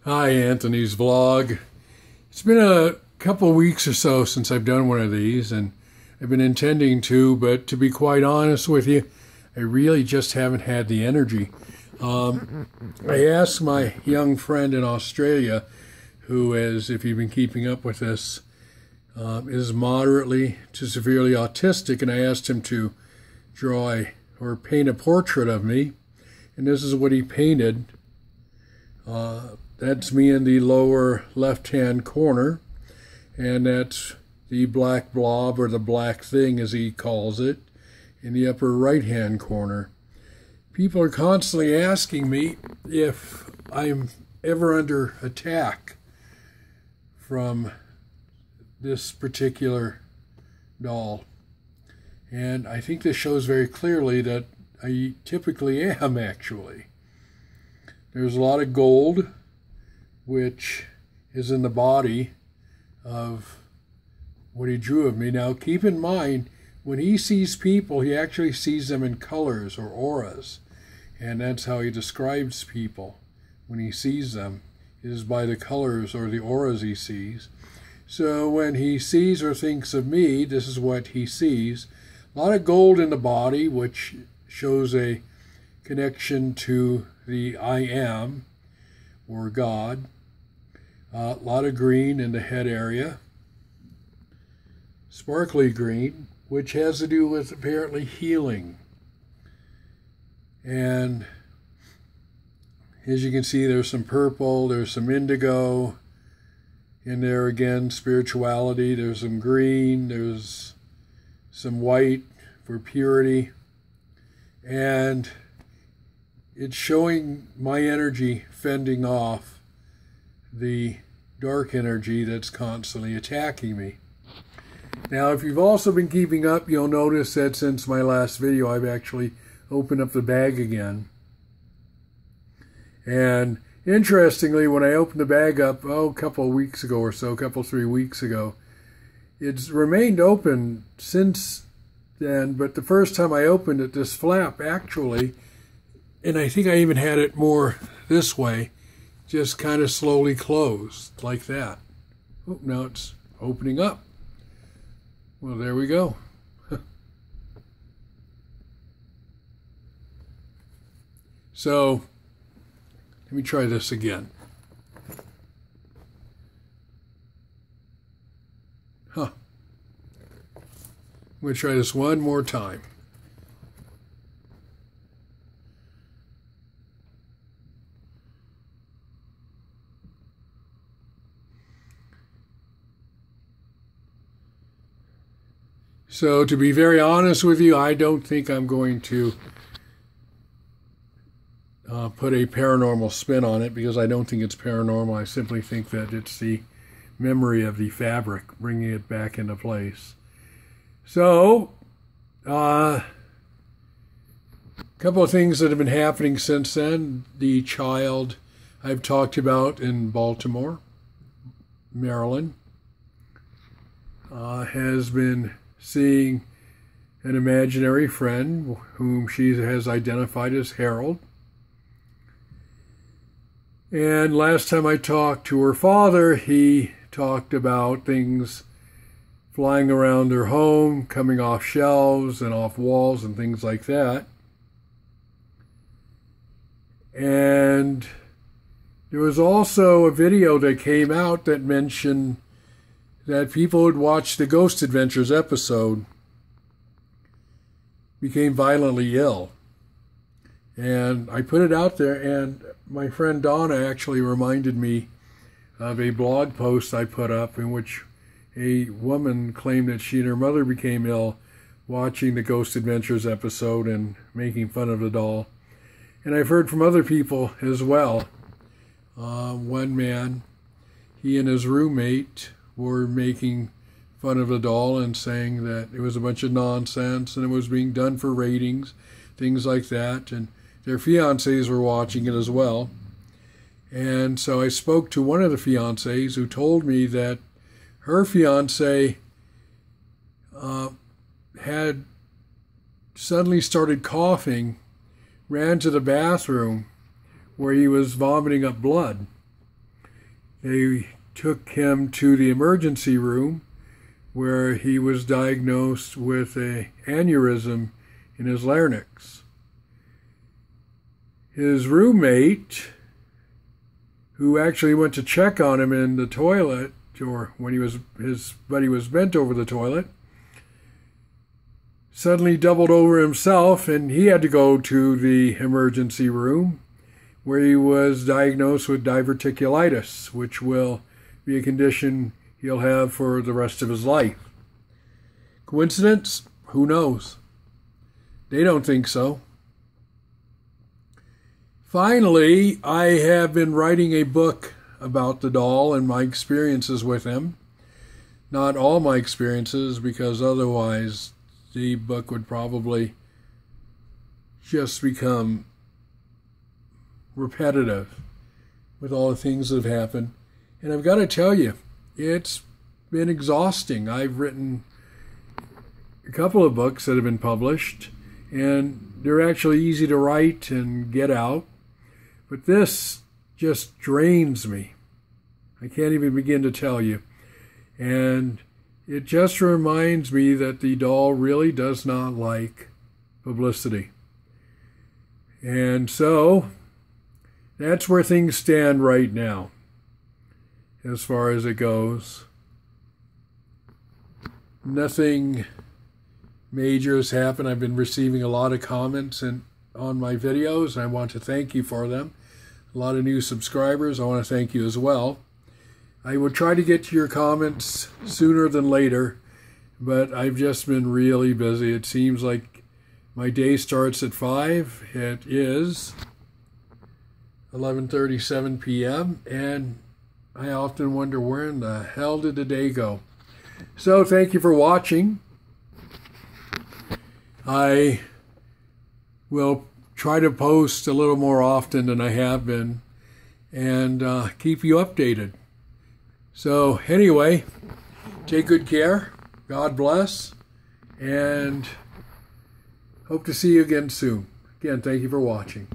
Hi, Anthony's vlog. It's been a couple weeks or so since I've done one of these, and I've been intending to, but to be quite honest with you, I really just haven't had the energy. I asked my young friend in Australia, who is, if you've been keeping up with this, is moderately to severely autistic, and I asked him to draw or paint a portrait of me, and this is what he painted. That's me in the lower left-hand corner, and that's the black blob, or the black thing as he calls it, in the upper right-hand corner. People are constantly asking me if I'm ever under attack from this particular doll. And I think this shows very clearly that I typically am, actually. There's a lot of gold, which is in the body of what he drew of me. Now, keep in mind, when he sees people, he actually sees them in colors or auras. And that's how he describes people. When he sees them, it is by the colors or the auras he sees. So when he sees or thinks of me, this is what he sees. A lot of gold in the body, which shows a connection to the I Am, or God. A lot of green in the head area. Sparkly green, which has to do with apparently healing. And as you can see, there's some purple, there's some indigo in there again, spirituality. There's some green, there's some white for purity. And it's showing my energy fending off the dark energy that's constantly attacking me. Now, if you've also been keeping up, you'll notice that since my last video, I've actually opened up the bag again. And interestingly, when I opened the bag up, a couple of weeks ago or so, 3 weeks ago, it's remained open since then, but the first time I opened it, this flap actually, and I think I even had it more this way, just kind of slowly closed, like that. Oh, now it's opening up. Well, there we go. So, let me try this again. I'm going to try this one more time. So, to be very honest with you, I don't think I'm going to put a paranormal spin on it, because I don't think it's paranormal. I simply think that it's the memory of the fabric, bringing it back into place. So, a couple of things that have been happening since then. The child I've talked about in Baltimore, Maryland, has been seeing an imaginary friend whom she has identified as Harold. And last time I talked to her father, he talked about things flying around their home, coming off shelves and off walls and things like that. And there was also a video that came out that mentioned that people who'd watched the Ghost Adventures episode became violently ill. And I put it out there, and my friend Donna actually reminded me of a blog post I put up in which a woman claimed that she and her mother became ill watching the Ghost Adventures episode and making fun of the doll. And I've heard from other people as well. One man, he and his roommate were making fun of the doll and saying that it was a bunch of nonsense and it was being done for ratings, things like that. And their fiancés were watching it as well. And so I spoke to one of the fiancés who told me that her fiancé had suddenly started coughing, ran to the bathroom, where he was vomiting up blood. They took him to the emergency room where he was diagnosed with an aneurysm in his larynx. His roommate, who actually went to check on him in the toilet, or when his buddy was bent over the toilet, suddenly doubled over himself, and he had to go to the emergency room where he was diagnosed with diverticulitis, which will be a condition he'll have for the rest of his life. Coincidence? Who knows? They don't think so. Finally, I have been writing a book about the doll and my experiences with him. Not all my experiences, because otherwise the book would probably just become repetitive with all the things that have happened. And I've got to tell you, it's been exhausting. I've written a couple of books that have been published, and they're actually easy to write and get out. But this just drains me. I can't even begin to tell you. And it just reminds me that the doll really does not like publicity. And so that's where things stand right now, as far as it goes. Nothing major has happened. I've been receiving a lot of comments on my videos, and I want to thank you for them. A lot of new subscribers. I want to thank you as well. I will try to get to your comments sooner than later, but I've just been really busy. It seems like my day starts at 5. It is 11:37 p.m., and I often wonder, where in the hell did the day go? So thank you for watching. I will try to post a little more often than I have been, and keep you updated. So anyway, take good care. God bless, and hope to see you again soon. Again, thank you for watching.